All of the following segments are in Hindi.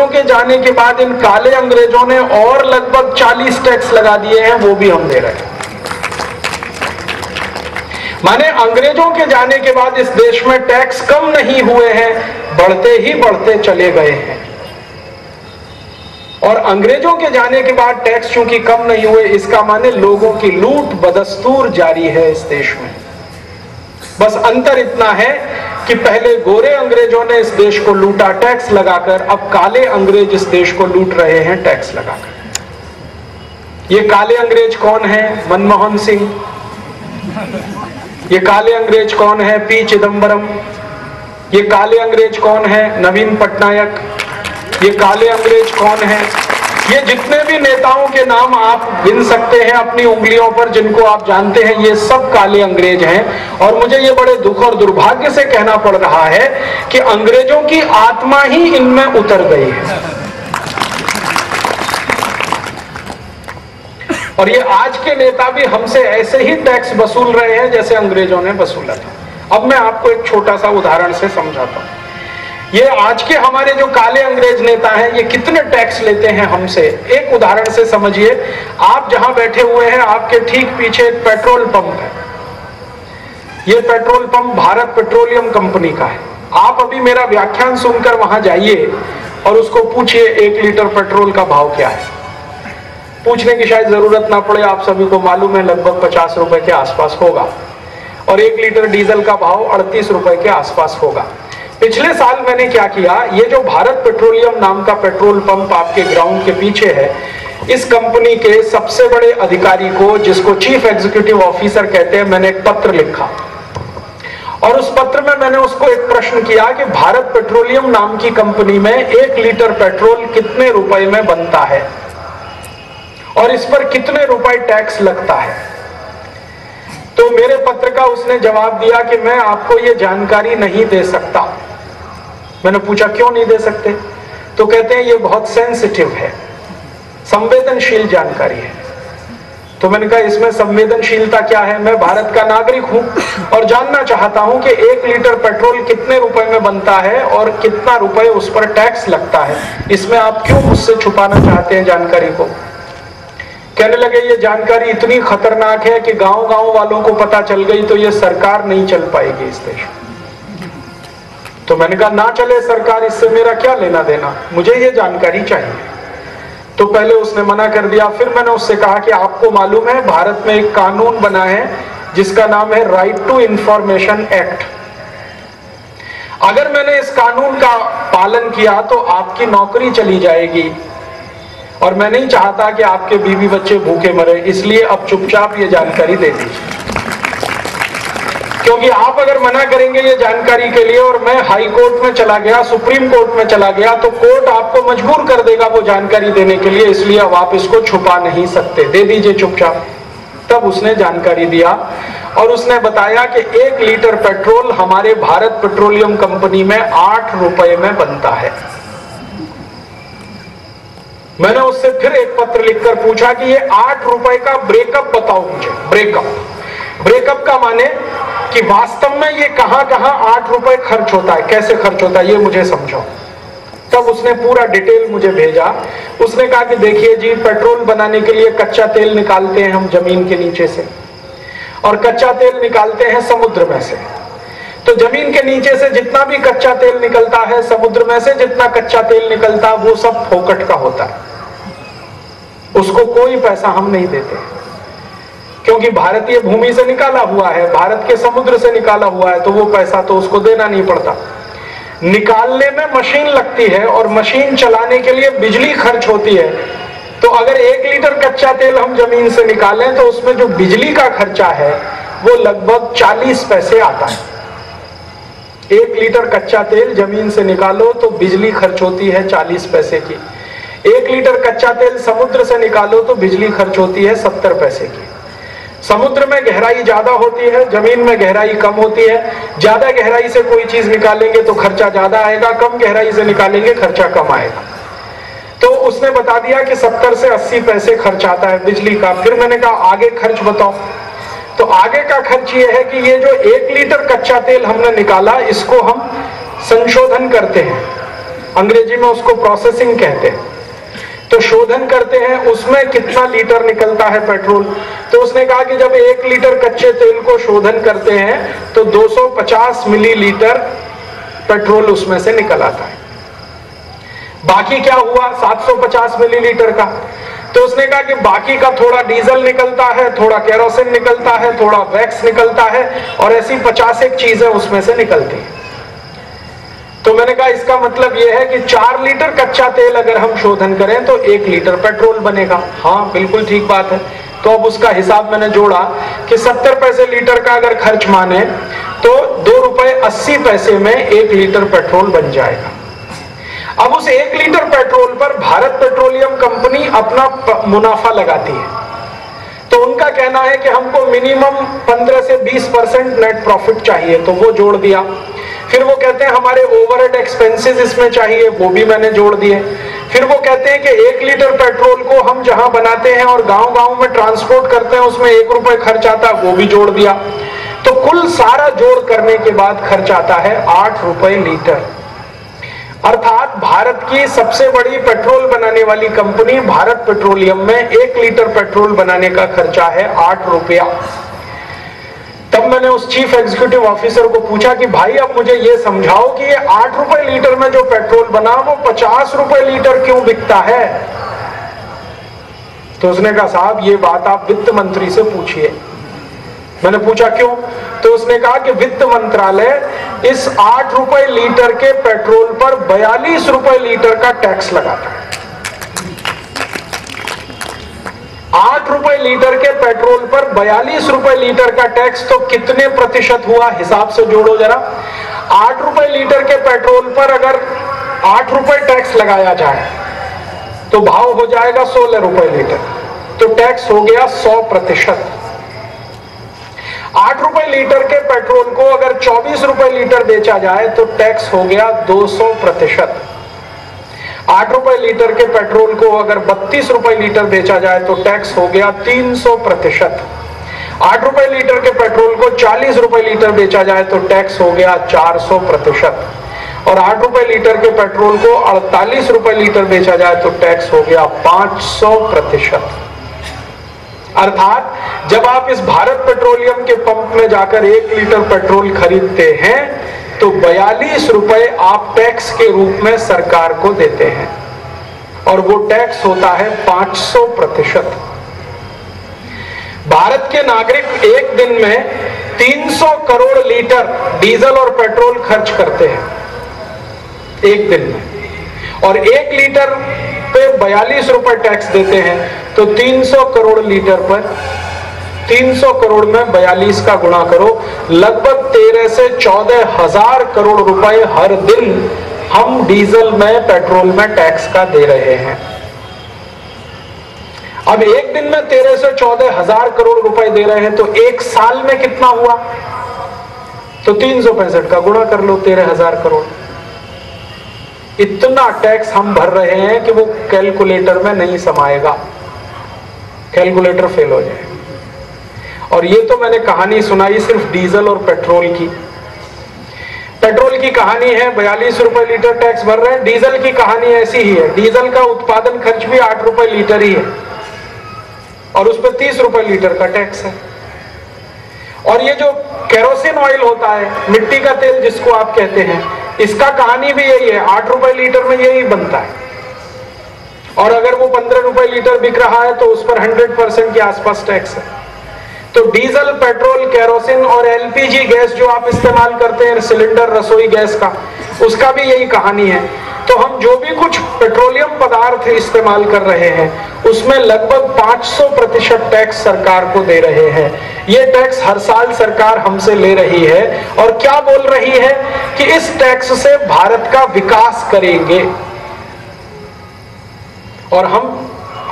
अंग्रेजों के जाने के बाद इन काले अंग्रेजों ने और लगभग 40 टैक्स लगा दिए हैं, वो भी हम दे रहे हैं। माने अंग्रेजों के जाने के बाद इस देश में टैक्स कम नहीं हुए हैं, बढ़ते ही बढ़ते चले गए हैं। और अंग्रेजों के जाने के बाद टैक्स चूंकि कम नहीं हुए, इसका माने लोगों की लूट बदस्तूर जारी है इस देश में। बस अंतर इतना है कि पहले गोरे अंग्रेजों ने इस देश को लूटा टैक्स लगाकर, अब काले अंग्रेज इस देश को लूट रहे हैं टैक्स लगाकर। ये काले अंग्रेज कौन है? मनमोहन सिंह। ये काले अंग्रेज कौन है? पी चिदंबरम। ये काले अंग्रेज कौन है? नवीन पटनायक। ये काले अंग्रेज कौन है? ये जितने भी नेताओं के नाम आप गिन सकते हैं अपनी उंगलियों पर, जिनको आप जानते हैं, ये सब काले अंग्रेज हैं। और मुझे ये बड़े दुख और दुर्भाग्य से कहना पड़ रहा है कि अंग्रेजों की आत्मा ही इनमें उतर गई है। और ये आज के नेता भी हमसे ऐसे ही टैक्स वसूल रहे हैं जैसे अंग्रेजों ने वसूला था। अब मैं आपको एक छोटा सा उदाहरण से समझाता हूं। ये आज के हमारे जो काले अंग्रेज नेता हैं, ये कितने टैक्स लेते हैं हमसे, एक उदाहरण से समझिए। आप जहां बैठे हुए हैं, आपके ठीक पीछे एक पेट्रोल पंप है। ये petrol pump Bharat petroleum company का है। आप अभी मेरा व्याख्यान सुनकर वहां जाइए और उसको पूछिए 1 लीटर पेट्रोल का भाव क्या है। पूछने की शायद जरूरत ना पड़े, आप सभी को मालूम है लगभग 50 रुपए के आसपास होगा। और 1 लीटर डीजल का भाव 38 रुपए के आसपास होगा। पिछले साल मैंने क्या किया, ये जो भारत पेट्रोलियम नाम का पेट्रोल पंप आपके ग्राउंड के पीछे है, इस कंपनी के सबसे बड़े अधिकारी को, जिसको चीफ एग्जीक्यूटिव ऑफिसर कहते हैं, मैंने एक पत्र लिखा। और उस पत्र में मैंने उसको एक प्रश्न किया कि भारत पेट्रोलियम नाम की कंपनी में 1 लीटर पेट्रोल कितने रुपए में बनता है और इस पर कितने रुपए टैक्स लगता है। तो मेरे पत्र का उसने जवाब दिया कि मैं आपको ये जानकारी नहीं दे सकता। मैंने पूछा क्यों नहीं दे सकते? तो कहते हैं ये बहुत सेंसिटिव है, संवेदनशील जानकारी है। तो मैंने कहा इसमें संवेदनशीलता क्या है? मैं भारत का नागरिक हूं और जानना चाहता हूं कि 1 लीटर पेट्रोल कितने रुपए में बनता है और कितना रुपए उस पर टैक्स लगता है। इसमें आप क्यों मुझसे छुपाना चाहते हैं जानकारी को? कहने लगे ये जानकारी इतनी खतरनाक है कि गांव-गांव वालों को पता चल गई तो ये सरकार नहीं चल पाएगी इस देश में। तो मैंने कहा ना चले सरकार, इससे मेरा क्या लेना देना, मुझे ये जानकारी चाहिए। तो पहले उसने मना कर दिया। फिर मैंने उससे कहा कि आपको मालूम है भारत में एक कानून बना है जिसका नाम है राइट टू इंफॉर्मेशन एक्ट। अगर मैंने इस कानून का पालन किया तो आपकी नौकरी चली जाएगी और मैं नहीं चाहता कि आपके बीवी बच्चे भूखे मरे, इसलिए अब चुपचाप ये जानकारी दे दीजिए। क्योंकि आप अगर मना करेंगे ये जानकारी के लिए और मैं हाई कोर्ट में चला गया, सुप्रीम कोर्ट में चला गया, तो कोर्ट आपको मजबूर कर देगा वो जानकारी देने के लिए, इसलिए अब आप इसको छुपा नहीं सकते, दे दीजिए चुपचाप। तब उसने जानकारी दिया और उसने बताया कि 1 लीटर पेट्रोल हमारे भारत पेट्रोलियम कंपनी में 8 रुपए में बनता है। मैंने उससे फिर एक पत्र लिखकर पूछा कि ये 8 रुपए का ब्रेकअप बताओ मुझे। ब्रेकअप का माने कि वास्तव में ये कहां कहां 8 रुपए खर्च होता है, कैसे खर्च होता है, ये मुझे समझाओ। तब उसने पूरा डिटेल मुझे भेजा। उसने कहा कि देखिए जी, पेट्रोल बनाने के लिए कच्चा तेल निकालते हैं हम जमीन के नीचे से, और कच्चा तेल निकालते हैं समुद्र में से। तो जमीन के नीचे से जितना भी कच्चा तेल निकलता है, समुद्र में से जितना कच्चा तेल निकलता है, वो सब फोकट का होता है, उसको कोई पैसा हम नहीं देते, क्योंकि भारतीय भूमि से निकाला हुआ है, भारत के समुद्र से निकाला हुआ है, तो वो पैसा तो उसको देना नहीं पड़ता। निकालने में मशीन लगती है और मशीन चलाने के लिए बिजली खर्च होती है। तो अगर 1 लीटर कच्चा तेल हम जमीन से निकालें तो उसमें जो बिजली का खर्चा है वो लगभग 40 पैसे आता है। 1 लीटर कच्चा तेल जमीन से निकालो तो बिजली खर्च होती है 40 पैसे की। 1 लीटर कच्चा तेल समुद्र से निकालो तो बिजली खर्च होती है 70 पैसे की। समुद्र में गहराई ज्यादा होती है, जमीन में गहराई कम होती है। ज्यादा गहराई से कोई चीज निकालेंगे तो खर्चा ज्यादा आएगा, कम गहराई से निकालेंगे खर्चा कम आएगा। तो उसने बता दिया कि 70 से 80 पैसे खर्च आता है बिजली का। फिर मैंने कहा आगे खर्च बताओ। तो आगे का खर्च ये है कि ये जो 1 लीटर कच्चा तेल हमने निकाला, इसको हम संशोधन करते हैं। अंग्रेजी में उसको प्रोसेसिंग कहते हैं। तो शोधन करते हैं, उसमें कितना लीटर निकलता है पेट्रोल। तो उसने कहा कि जब 1 लीटर कच्चे तेल को शोधन करते हैं तो 250 मिलीलीटर पेट्रोल उसमें से निकल आता है। बाकी क्या हुआ 750 मिलीलीटर का। तो उसने कहा कि बाकी का थोड़ा डीजल निकलता है, थोड़ा केरोसिन निकलता है, थोड़ा वैक्स निकलता है, और ऐसी 50 एक चीजें उसमें से निकलती हैं। तो मैंने कहा इसका मतलब यह है कि 4 लीटर कच्चा तेल अगर हम शोधन करें तो 1 लीटर पेट्रोल बनेगा। हाँ बिल्कुल ठीक बात है। तो अब उसका हिसाब मैंने जोड़ा कि 70 पैसे लीटर का अगर खर्च माने तो 2 रुपए 80 पैसे में 1 लीटर पेट्रोल बन जाएगा। अब उस 1 लीटर पेट्रोल पर भारत पेट्रोलियम कंपनी अपना मुनाफा लगाती है। तो उनका कहना है कि हमको मिनिमम 15 से 20% नेट प्रॉफिट चाहिए, तो वो जोड़ दिया। फिर वो कहते हैं हमारे ओवरहेड एक्सपेंसेस इसमें चाहिए, वो भी मैंने जोड़ दिए। फिर वो कहते हैं कि 1 लीटर पेट्रोल को हम जहां बनाते हैं और गांव-गांव में ट्रांसपोर्ट करते हैं उसमें 1 रुपए खर्च आता है, वो भी जोड़ दिया। तो कुल सारा जोड़ करने के बाद खर्च आता है 8 रुपए लीटर। अर्थात भारत की सबसे बड़ी पेट्रोल बनाने वाली कंपनी भारत पेट्रोलियम में 1 लीटर पेट्रोल बनाने का खर्चा है 8 रुपया। तब मैंने उस चीफ एग्जीक्यूटिव ऑफिसर को पूछा कि भाई अब मुझे ये समझाओ कि ये 8 रुपए लीटर में जो पेट्रोल बना वो 50 रुपए लीटर क्यों बिकता है। तो उसने कहा साहब ये बात आप वित्त मंत्री से पूछिए। मैंने पूछा क्यों। तो उसने कहा कि वित्त मंत्रालय इस 8 रुपए लीटर के पेट्रोल पर 42 रुपए लीटर का टैक्स लगाता है। 8 रुपए लीटर के पेट्रोल पर 42 रुपए लीटर का टैक्स, तो कितने प्रतिशत हुआ हिसाब से जोड़ो जरा। 8 रुपए लीटर के पेट्रोल पर अगर 8 रुपए टैक्स लगाया जाए तो भाव हो जाएगा 16 रुपए लीटर, तो टैक्स हो गया 100%। 8 रुपए लीटर के पेट्रोल को अगर 24 रुपए लीटर बेचा जाए तो टैक्स हो गया 200%। 8 रुपए लीटर के पेट्रोल को अगर 32 रुपए लीटर बेचा जाए तो टैक्स हो गया 300%। 8 रुपए लीटर के पेट्रोल को 40 रुपए लीटर बेचा जाए तो टैक्स हो गया 400%। और 8 रुपए लीटर के पेट्रोल को 48 रुपए लीटर बेचा जाए तो टैक्स हो गया 500%। अर्थात जब आप इस भारत पेट्रोलियम के पंप में जाकर 1 लीटर पेट्रोल खरीदते हैं तो 42 रुपए आप टैक्स के रूप में सरकार को देते हैं, और वो टैक्स होता है 500%। भारत के नागरिक एक दिन में 300 करोड़ लीटर डीजल और पेट्रोल खर्च करते हैं एक दिन में, और 1 लीटर पे 42 रुपए टैक्स देते हैं। तो 300 करोड़ लीटर पर 300 करोड़ में 42 का गुणा करो, लगभग 13 से 14 हजार करोड़ रुपए हर दिन हम डीजल में पेट्रोल में टैक्स का दे रहे हैं। अब एक दिन में 13 से 14 हजार करोड़ रुपए दे रहे हैं तो एक साल में कितना हुआ, तो 365 का गुणा कर लो 13,000 करोड़। इतना टैक्स हम भर रहे हैं कि वो कैलकुलेटर में नहीं समाएगा, कैलकुलेटर फेल हो जाए। और ये तो मैंने कहानी सुनाई सिर्फ डीजल और पेट्रोल की। पेट्रोल की कहानी है 42 रुपए लीटर टैक्स भर रहे हैं, डीजल की कहानी ऐसी ही है। डीजल का उत्पादन खर्च भी 8 रुपए लीटर ही है और उस पर 30 रुपए लीटर का टैक्स है। और ये जो केरोसिन ऑयल होता है, मिट्टी का तेल जिसको आप कहते हैं, इसका कहानी भी यही है, 8 रुपए लीटर में यही बनता है। और अगर वो 15 रुपए लीटर बिक रहा है तो उस पर 100% के आसपास टैक्स है। तो डीजल, पेट्रोल, केरोसिन और एलपीजी गैस जो आप इस्तेमाल करते हैं, सिलेंडर रसोई गैस का, उसका भी यही कहानी है। तो हम जो भी कुछ पेट्रोलियम पदार्थ इस्तेमाल कर रहे हैं उसमें लगभग 500% टैक्स सरकार को दे रहे हैं। ये टैक्स हर साल सरकार हमसे ले रही है और क्या बोल रही है कि इस टैक्स से भारत का विकास करेंगे। और हम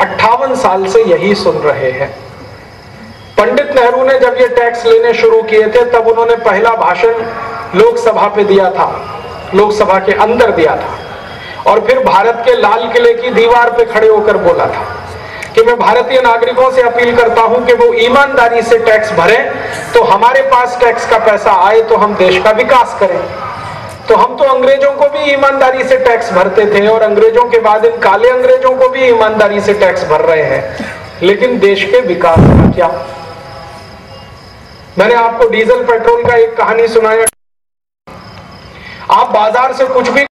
58 साल से यही सुन रहे हैं। पंडित नेहरू ने जब ये टैक्स लेने शुरू किए थे तब उन्होंने पहला भाषण लोकसभा पे दिया था, लोकसभा के अंदर दिया था, और फिर भारत के लाल किले की दीवार पे खड़े होकर बोला था कि मैं भारतीय नागरिकों से अपील करता हूं कि वो ईमानदारी से टैक्स भरें तो हमारे पास टैक्स का पैसा आए तो हम देश का विकास करें। तो हम तो अंग्रेजों को भी ईमानदारी से टैक्स भरते थे और अंग्रेजों के बाद इन काले अंग्रेजों को भी ईमानदारी से टैक्स भर रहे हैं, लेकिन देश के विकास का क्या? मैंने आपको डीजल पेट्रोल का एक कहानी सुनाया। आप बाजार से कुछ भी